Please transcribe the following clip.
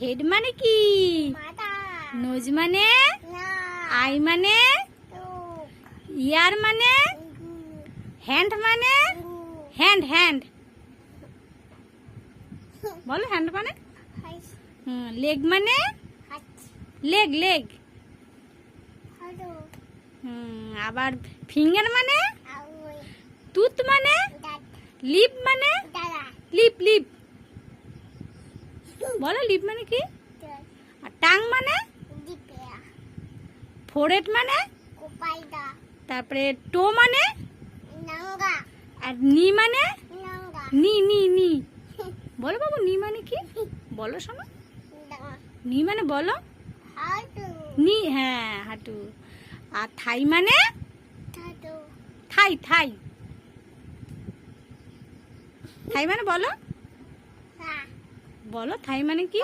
Head মানে কি? Nose মানে? আই মানে? ইয়ার মানে? হ্যান্ড মানে? হ্যান্ড হ্যান্ড বলো, হ্যান্ড মানে? লেগ মানে? Leg leg. আবার ফিঙ্গার মানে? টুথ মানে? লিপ মানে? লিপ লিপ বলো, লিপ মানে কি? আর টাং মানে? ফোরহেড মানে? তারপরে টো মানে? আর নি মানে? নি নি নি বলো বাবু, নি মানে কি? বলো শোনো, নি মানে বলো। নি, হ্যাঁ হাঁটু। আর থাই মানে? থাই থাই থাই মানে বলো, বলো থাই মানে কি?